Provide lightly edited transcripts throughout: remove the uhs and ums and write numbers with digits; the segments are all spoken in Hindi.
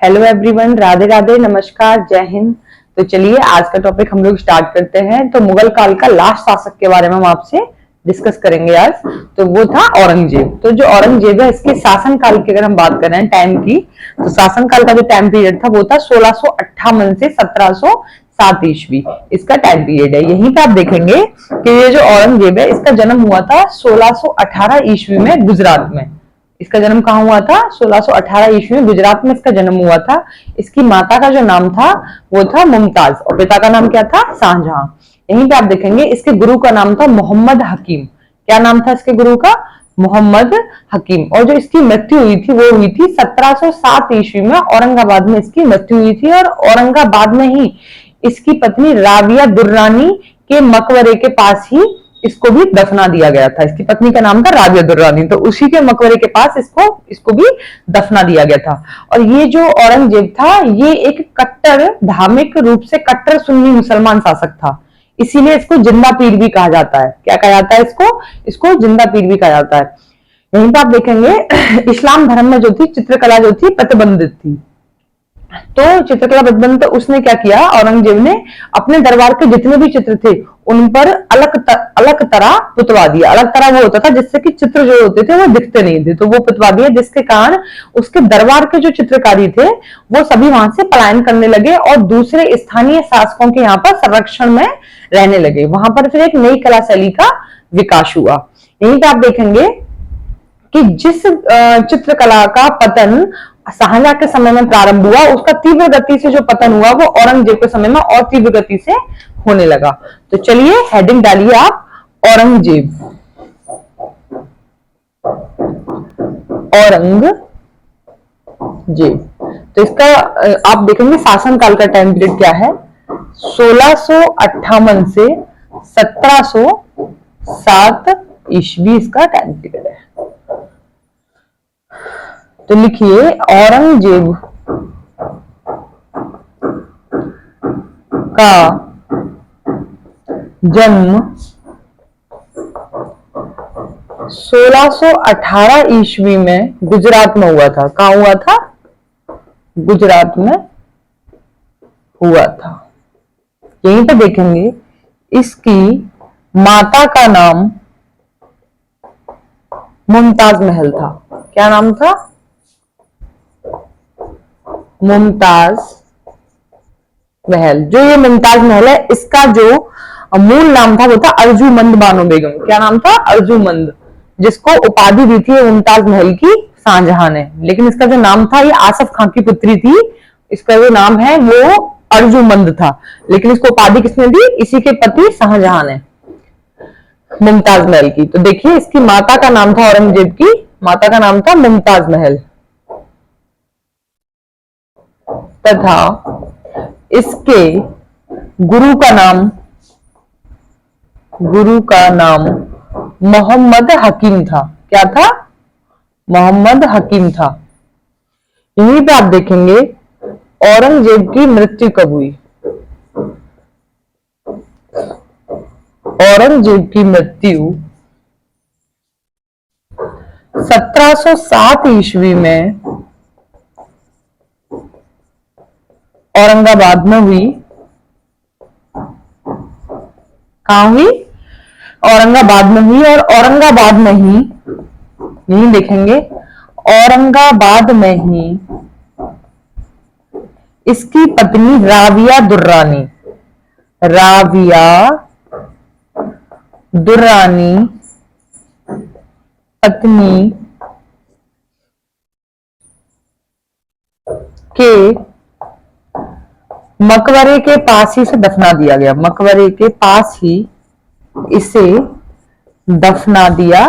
हेलो एवरीवन, राधे राधे, नमस्कार, जय हिंद। तो चलिए आज का टॉपिक हम लोग स्टार्ट करते हैं। तो मुगल काल का लास्ट शासक के बारे में हम आपसे डिस्कस करेंगे आज। तो वो था औरंगजेब। तो जो औरंगजेब है, इसके शासन काल की अगर हम बात करें टाइम की, तो शासन काल का जो टाइम पीरियड था वो था 1658 से 1707 ईस्वी। इसका टाइम पीरियड है। यहीं पे आप देखेंगे कि ये जो औरंगजेब है, इसका जन्म हुआ था 1618 ईस्वी में गुजरात में। इसका जन्म कहाँ हुआ था? 1618 ईस्वी में गुजरात में इसका जन्म हुआ था। इसकी माता का जो नाम था वो था मुमताज और पिता का नाम क्या था? शाहजहां। यहीं पे आप देखेंगे इसके गुरु का नाम था मोहम्मद हकीम। क्या नाम था इसके गुरु का? मोहम्मद हकीम। और जो इसकी मृत्यु हुई थी वो हुई थी 1707 ईस्वी में। औरंगाबाद में इसकी मृत्यु हुई थी और औरंगाबाद में ही इसकी पत्नी राबिया दुर्रानी के मकबरे के पास ही इसको भी दफना दिया गया था। इसकी पत्नी का नाम था राबिया दुर्रानी, तो उसी के मकबरे के पास इसको भी दफना दिया गया था। और ये जो औरंगजेब था, ये एक कट्टर, धार्मिक रूप से कट्टर सुन्नी मुसलमान शासक था। इसीलिए इसको जिंदा पीर भी कहा जाता है। क्या कहा जाता है इसको जिंदा पीर भी कहा जाता है। यहीं पर आप देखेंगे इस्लाम धर्म में जो थी चित्रकला जो थी प्रतिबंधित थी। तो चित्रकला प्रतिबंध उसने क्या किया, औरंगजेब ने अपने दरबार के जितने भी चित्र थे उन पर अलग तरह पुतवा दिया। अलग तरह वो होता था जिससे कि चित्र जो होते थे वो दिखते नहीं थे, तो वो पुतवा दिया, जिसके कारण उसके दरबार के जो चित्रकारी थे वो सभी वहां से पलायन करने लगे और दूसरे स्थानीय शासकों के यहाँ पर संरक्षण में रहने लगे। वहां पर फिर एक नई कला शैली का विकास हुआ। यहीं पे आप देखेंगे कि जिस चित्रकला का पतन शाहजहां के समय में प्रारंभ हुआ, उसका तीव्र गति से जो पतन हुआ वो औरंगजेब के समय में और तीव्र गति से होने लगा। तो चलिए हेडिंग डालिए आप, औरंगजेब। औरंगजेब। तो इसका आप देखेंगे शासन काल का टाइम पीरियड क्या है, 1658 से 1707 ईस्वी इसका टाइम पीरियड है। तो लिखिए औरंगजेब का जन्म 1618 ईस्वी में गुजरात में हुआ था। कहाँ हुआ था? गुजरात में हुआ था। यहीं पे देखेंगे इसकी माता का नाम मुमताज महल था। क्या नाम था? मुमताज महल। जो ये मुमताज महल है, इसका जो मूल नाम था वो था अर्जुमंद बानो बेगम। क्या नाम था? अर्जुमंद, जिसको उपाधि दी थी मुमताज महल की शाहजहां ने। लेकिन इसका जो नाम था, ये आसफ खां की पुत्री थी, इसका जो नाम है वो अर्जुमंद था, लेकिन इसको उपाधि किसने दी? इसी के पति शाहजहां ने, मुमताज महल की। तो देखिए इसकी माता का नाम था, औरंगजेब की माता का नाम था मुमताज महल, तथा इसके गुरु का नाम मोहम्मद हकीम था। क्या था? मोहम्मद हकीम था। यहीं पे आप देखेंगे औरंगजेब की मृत्यु कब हुई। औरंगजेब की मृत्यु 1707 ईस्वी में औरंगाबाद में हुई। कहां हुई? औरंगाबाद में हुई। और औरंगाबाद में ही, यही देखेंगे, औरंगाबाद में ही इसकी पत्नी राबिया दुर्रानी पत्नी के मकबरे के पास ही इसे दफना दिया गया। मकबरे के पास ही इसे दफना दिया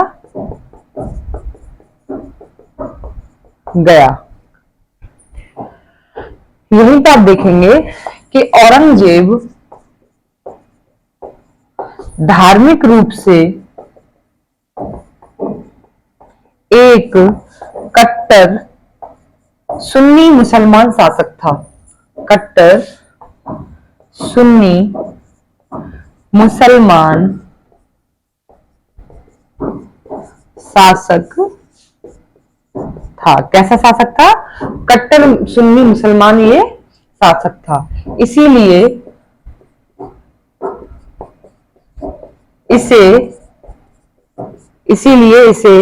गया। यहीं पर आप देखेंगे कि औरंगजेब धार्मिक रूप से एक कट्टर सुन्नी मुसलमान शासक था। कट्टर सुन्नी मुसलमान शासक था। कैसा शासक था? कट्टर सुन्नी मुसलमान ये शासक था। इसीलिए इसे इसीलिए इसे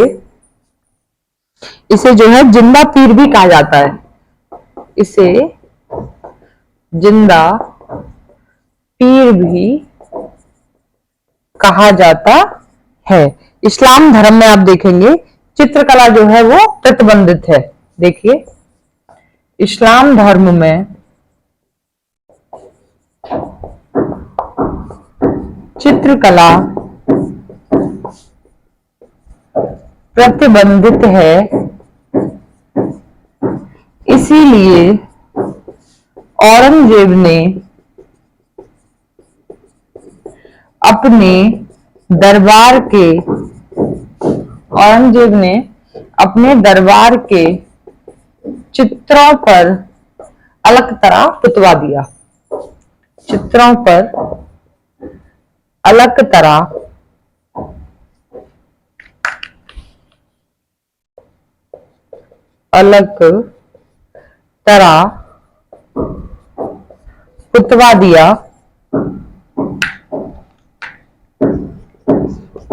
इसे जो है जिंदा पीर भी कहा जाता है। इसे जिंदा पीर भी कहा जाता है। इस्लाम धर्म में आप देखेंगे चित्रकला जो है वो प्रतिबंधित है। देखिए इस्लाम धर्म में चित्रकला प्रतिबंधित है। इसीलिए औरंगजेब ने अपने दरबार के चित्रों पर अलकतरा पुतवा दिया। चित्रों पर अलकतरा पुतवा दिया।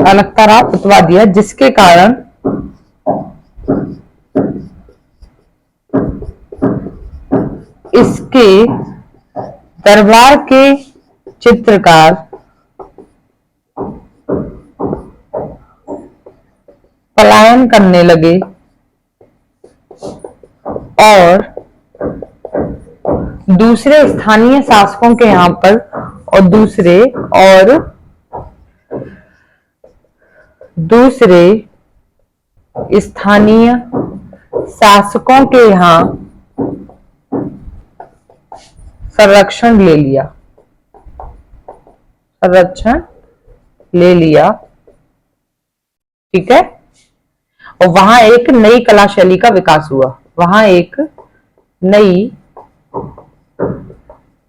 अलकतरा पुतवा दिया जिसके कारण इसके दरबार के चित्रकार पलायन करने लगे और दूसरे स्थानीय शासकों के यहाँ पर और दूसरे स्थानीय शासकों के यहाँ संरक्षण ले लिया। ठीक है। और वहां एक नई कला शैली का विकास हुआ। वहां एक नई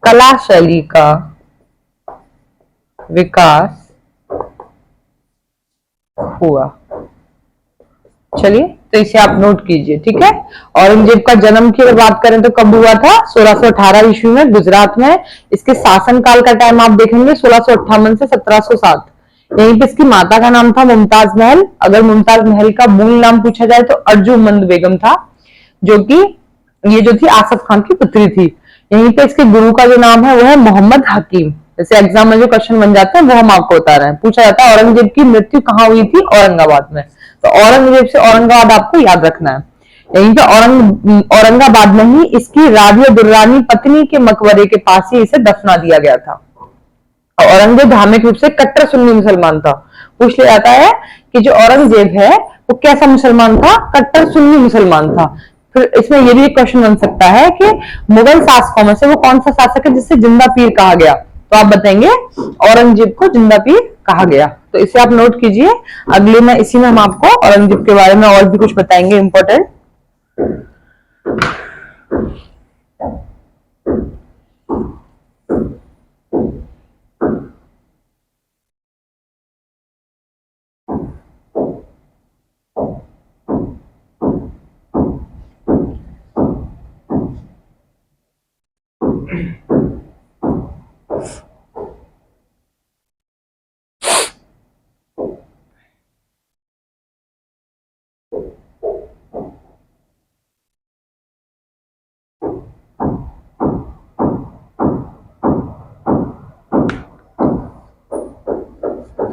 कला शैली का विकास हुआ। चलिए तो इसे आप नोट कीजिए। ठीक है। औरंगजेब का जन्म की अगर बात करें तो कब हुआ था? 1618 ईस्वी में गुजरात में। इसके शासनकाल का टाइम आप देखेंगे 1658 से 1707। यहीं पे इसकी माता का नाम था मुमताज महल। अगर मुमताज महल का मूल नाम पूछा जाए तो अर्जुमंद बेगम था, जो कि ये जो थी आसफ खान की पुत्री थी। यहीं पे इसके गुरु का जो नाम है वो है मोहम्मद हकीम। जैसे एग्जाम में जो क्वेश्चन बन जाते हैं वो हम आपको बता रहे हैं। पूछा जाता है औरंगजेब की मृत्यु कहाँ हुई थी? औरंगाबाद में। तो औरंगजेब से औरंगाबाद आपको याद रखना है। यहीं पे औरंगाबाद में ही इसकी राबिया दुर्रानी पत्नी के मकबरे के पास ही इसे दफना दिया गया था। औरंगजेब धार्मिक रूप से कट्टर सुन्नी मुसलमान था। पूछ लिया जाता है कि जो औरंगजेब है वो कैसा मुसलमान था? कट्टर सुन्नी मुसलमान था। फिर इसमें यह भी एक क्वेश्चन बन सकता है कि मुगल शासकों में से वो कौन सा शासक है जिससे जिंदा पीर कहा गया? तो आप बताएंगे औरंगजेब को जिंदा पीर कहा गया। तो इसे आप नोट कीजिए। अगले में इसी में हम आपको औरंगजेब के बारे में और भी कुछ बताएंगे इंपॉर्टेंट।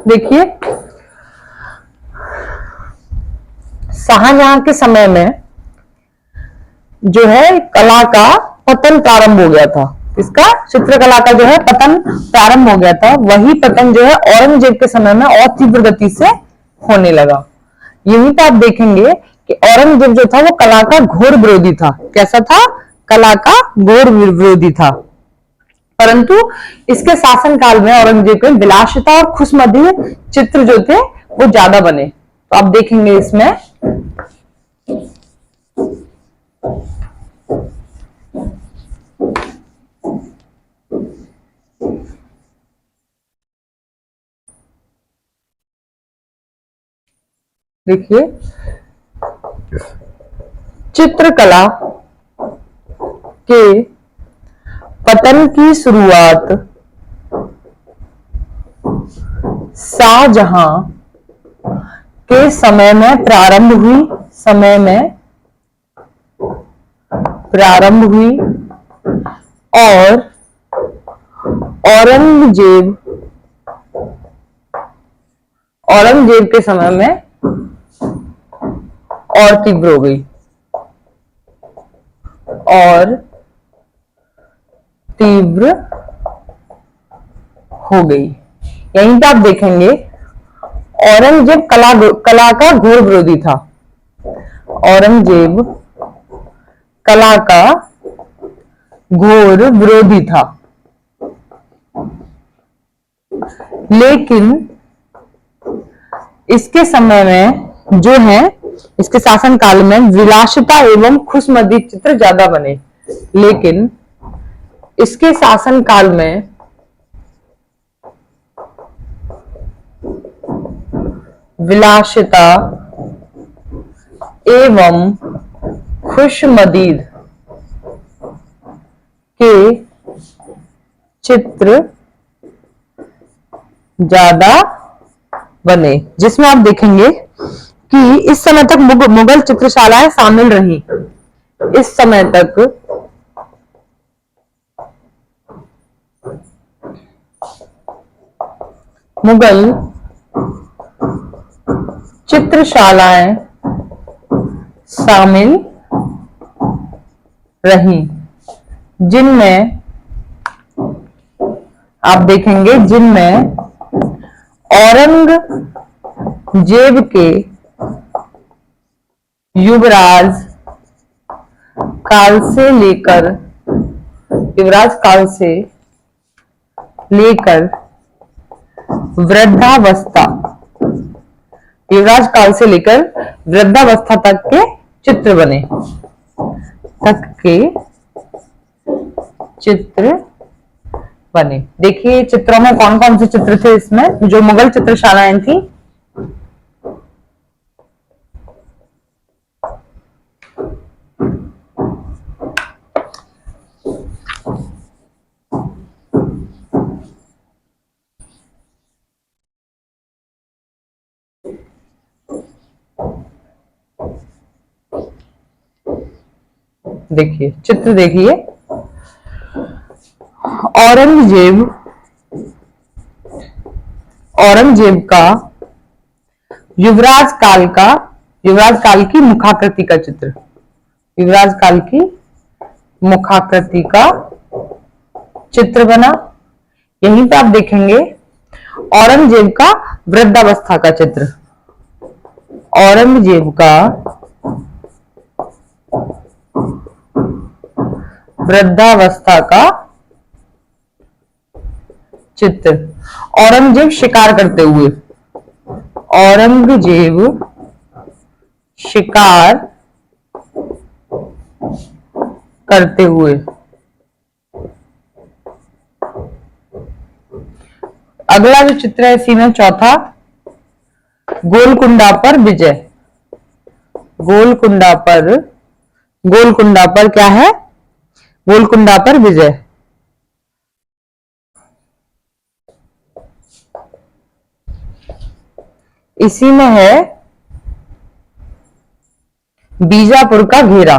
देखिए शाहजहां के समय में जो है कला का पतन प्रारंभ हो गया था। इसका चित्रकला का जो है पतन प्रारंभ हो गया था। वही पतन जो है औरंगजेब के समय में और तीव्र गति से होने लगा। यहीं पे आप देखेंगे कि औरंगजेब जो था वो कला का घोर विरोधी था। कैसा था? कला का घोर विरोधी था। परंतु इसके शासनकाल में औरंगजेब के विलासिता और खुशमदी चित्र जो थे वो ज्यादा बने। तो आप देखेंगे इसमें देखिए चित्रकला के पतन की शुरुआत शाहजहां के समय में प्रारंभ हुई और औरंगजेब के समय में और तीव्र हो गई यहीं पे आप देखेंगे औरंगजेब कला का घोर विरोधी था। औरंगजेब कला का घोर विरोधी था, लेकिन इसके समय में जो है, इसके शासन काल में विलासिता एवं खुशमदी चित्र ज्यादा बने। लेकिन इसके शासन काल में विलासिता एवं खुशमदीद के चित्र ज्यादा बने, जिसमें आप देखेंगे कि इस समय तक मुगल चित्रशालाएं शामिल रही। इस समय तक मुगल चित्रशालाएं शामिल रही, जिनमें आप देखेंगे औरंगजेब के युवराज काल से लेकर वृद्धावस्था तक के चित्र बने। देखिए चित्रों में कौन कौन से चित्र थे इसमें, जो मुगल चित्रशालाएं थी। देखिए चित्र देखिए, औरंगजेब का युवराज काल की मुखाकृति का चित्र, बना। यहीं पे आप देखेंगे औरंगजेब का वृद्धावस्था का चित्र, औरंगजेब शिकार करते हुए अगला जो चित्र है इसी में चौथा, गोलकुंडा पर विजय। गोलकुंडा पर क्या है? गोलकुंडा पर विजय। इसी में है बीजापुर का घेरा।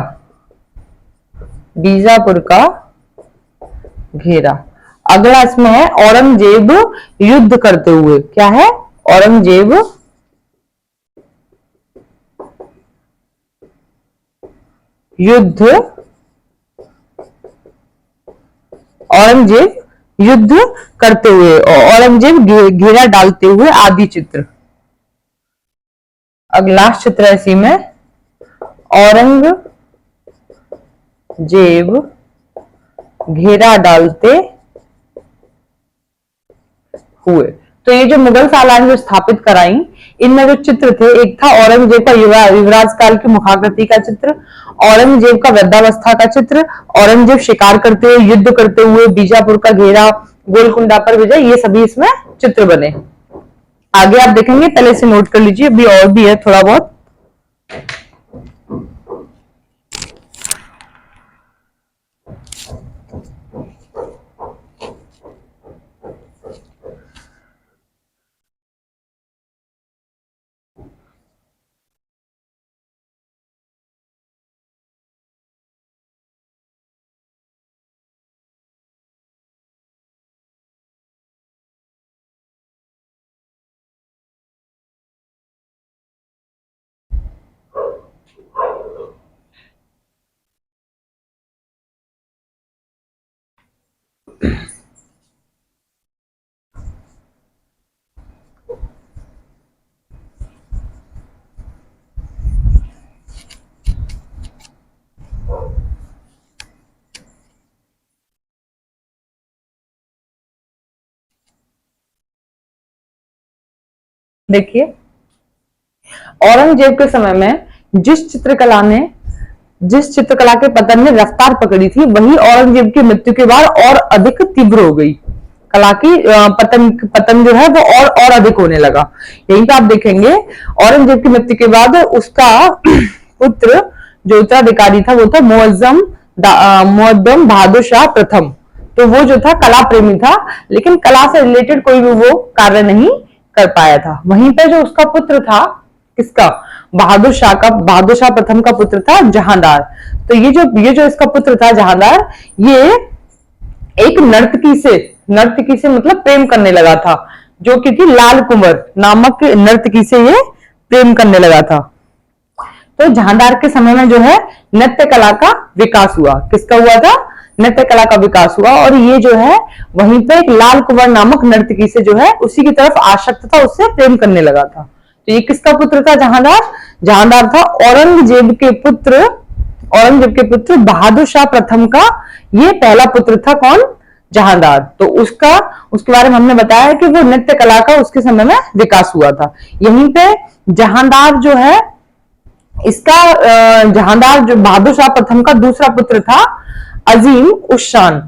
अगला इसमें है औरंगजेब युद्ध करते हुए। क्या है? औरंगजेब युद्ध करते हुए, औरंगजेब घेरा डालते हुए आदि चित्र। अगला चित्र है इसी में औरंगजेब घेरा डालते हुए। तो ये जो मुगल सालान जो स्थापित कराई, इनमें जो चित्र थे, एक था औरंगजेब का युवराज काल की मुखाकृति का चित्र, औरंगजेब का वृद्धावस्था का चित्र, औरंगजेब शिकार करते हुए, युद्ध करते हुए, बीजापुर का घेरा, गोलकुंडा पर विजय, ये सभी इसमें चित्र बने। आगे आप देखेंगे, पहले से नोट कर लीजिए, अभी और भी है थोड़ा बहुत। देखिए, औरंगजेब के समय में जिस चित्रकला के पतन ने रफ्तार पकड़ी थी, वही औरंगजेब की मृत्यु के बाद और अधिक तीव्र हो गई। कला की पतन जो है वो और अधिक होने लगा। यहीं पे आप देखेंगे, औरंगजेब की मृत्यु के बाद उसका पुत्र जो उत्तराधिकारी था वो था मुअज्जम बहादुर शाह प्रथम। तो वो जो था कला प्रेमी था, लेकिन कला से रिलेटेड कोई भी वो कार्य नहीं कर पाया था। वहीं पे जो उसका पुत्र था, किसका, बहादुर शाह प्रथम का पुत्र था जहांदार। तो ये जो इसका पुत्र था जहांदार, ये एक नर्तकी से मतलब प्रेम करने लगा था, जो कि थी लाल कुंवर नामक नर्तकी से ये प्रेम करने लगा था। तो जहांदार के समय में जो है नृत्य कला का विकास हुआ। किसका हुआ था? नृत्य कला का विकास हुआ। और ये जो है वहीं पे एक लाल कुंवर नामक नर्तकी से जो है उसी की तरफ आसक्त था, उससे प्रेम करने लगा था। तो ये किसका पुत्र था? जहांदार था औरंगजेब के पुत्र बहादुर शाह प्रथम का ये पहला पुत्र था। कौन? जहांदार। तो उसके बारे में हमने बताया कि वो नृत्य कला का उसके समय में विकास हुआ था। यहीं पे जहांदार जो है, जहांदार जो बहादुर शाह प्रथम का दूसरा पुत्र था अजीम उस शान।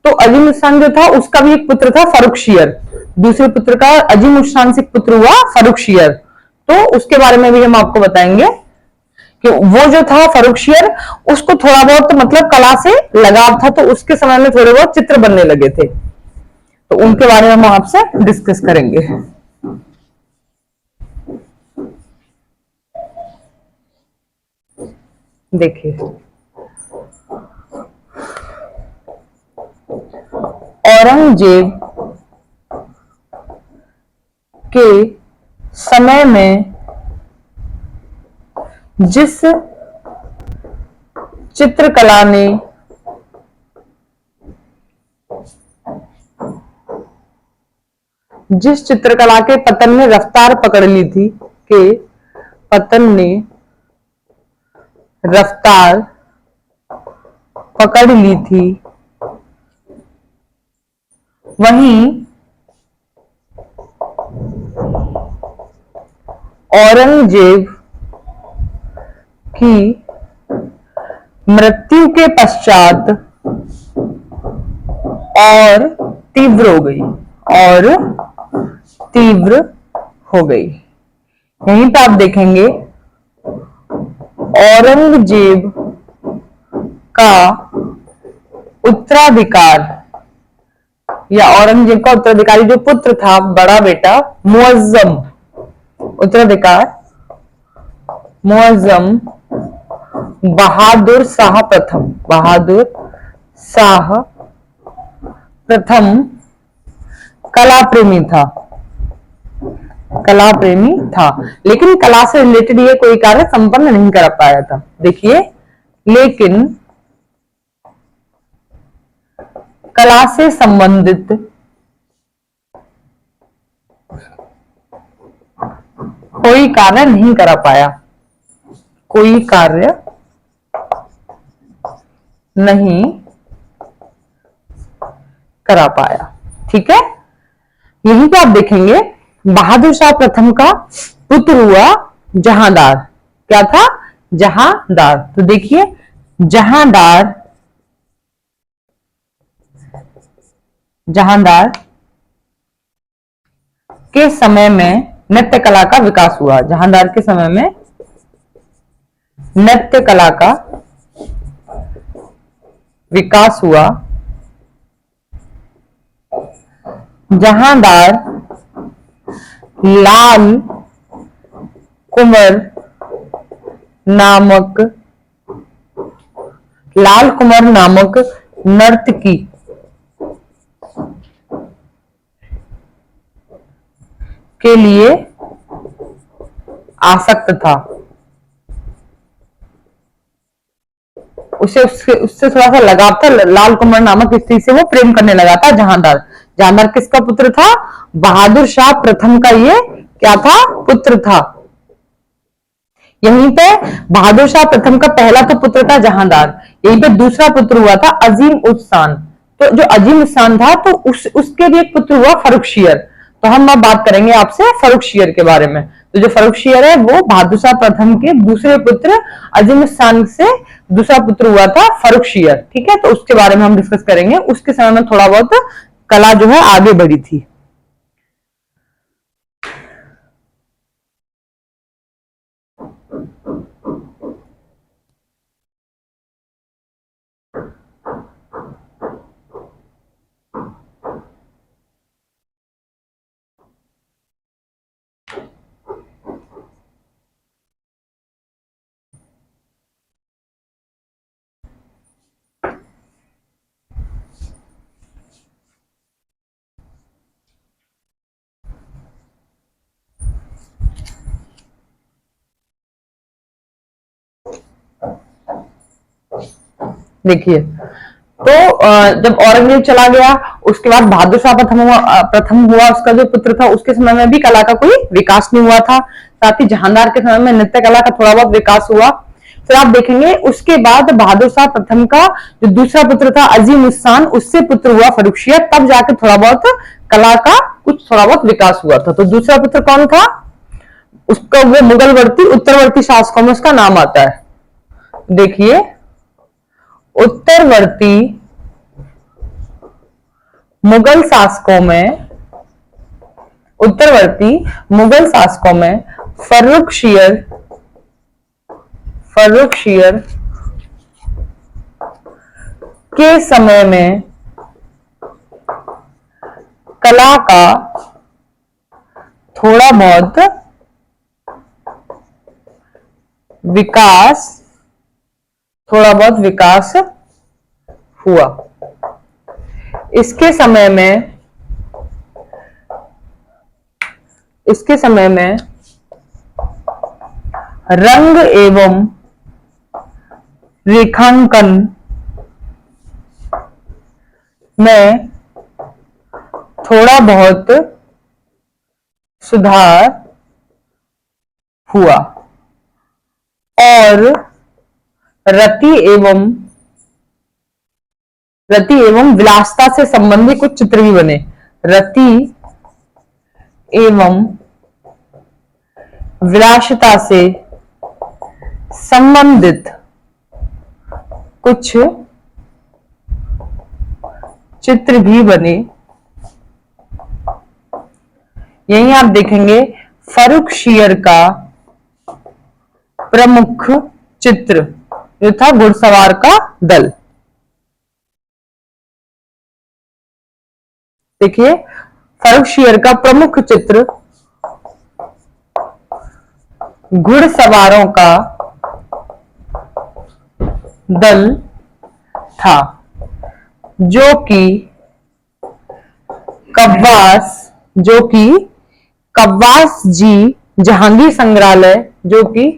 तो अजीम उस शान जो था उसका भी एक पुत्र था फर्रुखशियर। दूसरे पुत्र का अजीम उस शान से पुत्र हुआ फर्रुखशियर। तो उसके बारे में भी हम आपको बताएंगे कि वो जो था फर्रुखशियर, उसको थोड़ा बहुत मतलब कला से लगाव था, तो उसके समय में थोड़े बहुत चित्र बनने लगे थे। तो उनके बारे में हम आपसे डिस्कस करेंगे। देखिए, औरंगजेब के समय में जिस चित्रकला ने जिस चित्रकला के पतन ने रफ्तार पकड़ ली थी, के पतन ने रफ्तार पकड़ ली थी, वहीं औरंगजेब की मृत्यु के पश्चात और तीव्र हो गई। यहीं पे आप देखेंगे औरंगजेब का उत्तराधिकार या औरंगजेब का उत्तराधिकारी जो पुत्र था, बड़ा बेटा मुअज्जम, उत्तराधिकार मुअज्जम बहादुर शाह प्रथम कला प्रेमी था, लेकिन कला से रिलेटेड ये कोई कार्य संपन्न नहीं कर पाया था। देखिए, लेकिन कला से संबंधित कोई कार्य नहीं कर पाया, कोई कार्य नहीं करा पाया। ठीक है, यहीं पे आप देखेंगे बहादुर शाह प्रथम का पुत्र हुआ जहांदार। क्या था? जहांदार। तो देखिए, जहांदार के समय में नृत्य कला का विकास हुआ। जहांदार के समय में नृत्य कला का विकास हुआ। जहांदार लाल कुंवर नामक नर्तकी के लिए आसक्त था। उसे उससे उससे थोड़ा सा लगाव था, लाल कुंवर नामक स्त्री से वो प्रेम करने लगा था जहांदार। जहांदार किसका पुत्र था? बहादुर शाह प्रथम का ये क्या था? पुत्र था। यहीं पे बहादुर शाह प्रथम का पहला तो पुत्र था जहांदार, यहीं पे दूसरा पुत्र हुआ था अजीम उस खान। तो जो अजीम उस खान था तो उसके भी एक पुत्र हुआ फर्रुखशियर। तो हम अब बात करेंगे आपसे फर्रुखशियर के बारे में। तो जो फर्रुखशियर है वो बहादुर शाह प्रथम के दूसरे पुत्र अजीम उस खान से दूसरा पुत्र हुआ था फर्रुखशियर। ठीक है, तो उसके बारे में हम डिस्कस करेंगे। उसके समय में थोड़ा बहुत कला जो है आगे बढ़ी थी। देखिए, तो जब औरंगजेब चला गया उसके बाद बहादुर शाह प्रथम हुआ उसका जो पुत्र था, उसके समय में भी कला का कोई विकास नहीं हुआ था। साथ ही जहांदार के समय में नृत्य कला का थोड़ा बहुत विकास हुआ। फिर आप देखेंगे उसके बाद बहादुर शाह प्रथम का जो दूसरा पुत्र था अजीम उस खान, उससे पुत्र हुआ फर्रुखशियर, तब जाके थोड़ा बहुत कला का कुछ थोड़ा बहुत विकास हुआ था। तो दूसरा पुत्र कौन था? उसका वो मुगलवर्ती उत्तरवर्ती शासकों में उसका नाम आता है। देखिए, उत्तरवर्ती मुगल शासकों में, उत्तरवर्ती मुगल शासकों में फर्रुखशियर के समय में कला का थोड़ा बहुत विकास हुआ। इसके समय में रंग एवं रेखांकन में थोड़ा बहुत सुधार हुआ और रति एवं विलासता से संबंधित कुछ चित्र भी बने। रति एवं विलासता से संबंधित कुछ चित्र भी बने। यहीं आप देखेंगे फर्रुखशियर का प्रमुख चित्र जो था घुड़सवार का दल। देखिए, फर्रुखशियर का प्रमुख चित्र घुड़सवारों का दल था, जो कि कव्वास जी जहांगीर संग्रहालय, जो कि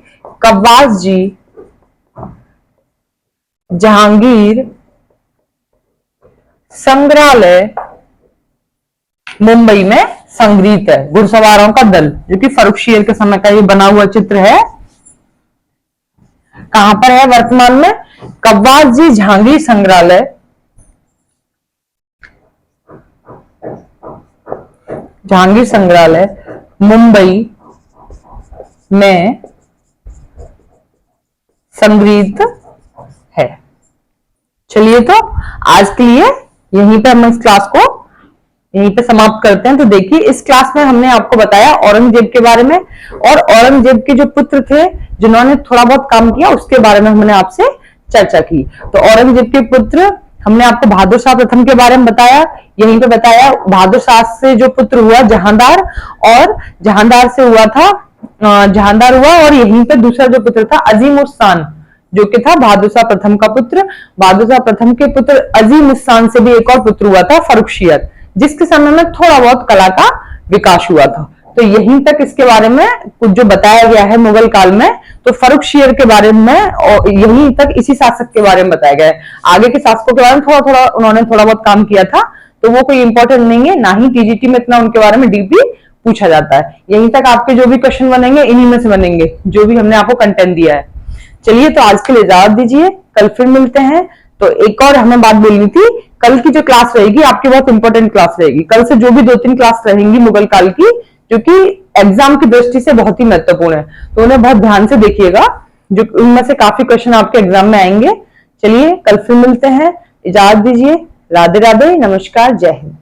कव्वास जी जहांगीर संग्रहालय मुंबई में संग्रहित है। घुड़सवारों का दल जो कि फर्रुखशियर के समय का ये बना हुआ चित्र है। कहां पर है वर्तमान में? कव्वास जी जहांगीर संग्रहालय, मुंबई में संग्रहित है। चलिए, तो आज के लिए यहीं पे हम इस क्लास को यहीं पे समाप्त करते हैं। तो देखिए, इस क्लास में हमने आपको बताया औरंगजेब के बारे में, और औरंगजेब के जो पुत्र थे जिन्होंने थोड़ा बहुत काम किया उसके बारे में हमने आपसे चर्चा की। तो औरंगजेब के पुत्र हमने आपको बहादुर शाह प्रथम के बारे में बताया, यहीं पे बताया बहादुर शाह से जो पुत्र हुआ जहांदार, और जहांदार से हुआ था जहांदार हुआ, और यहीं पे दूसरा जो पुत्र था अजीम उस खान, जो कि था बहादुर शाह प्रथम का पुत्र। बहादुर शाह प्रथम के पुत्र अजीम उस खान से भी एक और पुत्र हुआ था फर्रुखशियर, जिसके समय में थोड़ा बहुत कला का विकास हुआ था। तो यहीं तक इसके बारे में कुछ जो बताया गया है मुगल काल में, तो फर्रुखशियर के बारे में और यहीं तक इसी शासक के बारे में बताया गया है। आगे के शासकों के बारे में थोड़ा थोड़ा उन्होंने थोड़ा बहुत काम किया था, तो वो कोई इंपॉर्टेंट नहीं है, ना ही टीजीटी में इतना उनके बारे में डीपली पूछा जाता है। यहीं तक आपके जो भी क्वेश्चन बनेंगे इन्हीं में से बनेंगे, जो भी हमने आपको कंटेंट दिया है। चलिए, तो आज के लिए इजाजत दीजिए, कल फिर मिलते हैं। तो एक और हमें बात बोलनी थी, कल की जो क्लास रहेगी आपकी बहुत इंपॉर्टेंट क्लास रहेगी। कल से जो भी 2-3 क्लास रहेंगी मुगल काल की, जो कि एग्जाम की दृष्टि से बहुत ही महत्वपूर्ण है, तो उन्हें बहुत ध्यान से देखिएगा, जो उनमें से काफी क्वेश्चन आपके एग्जाम में आएंगे। चलिए, कल फिर मिलते हैं, इजाजत दीजिए, राधे राधे, नमस्कार, जय हिंद।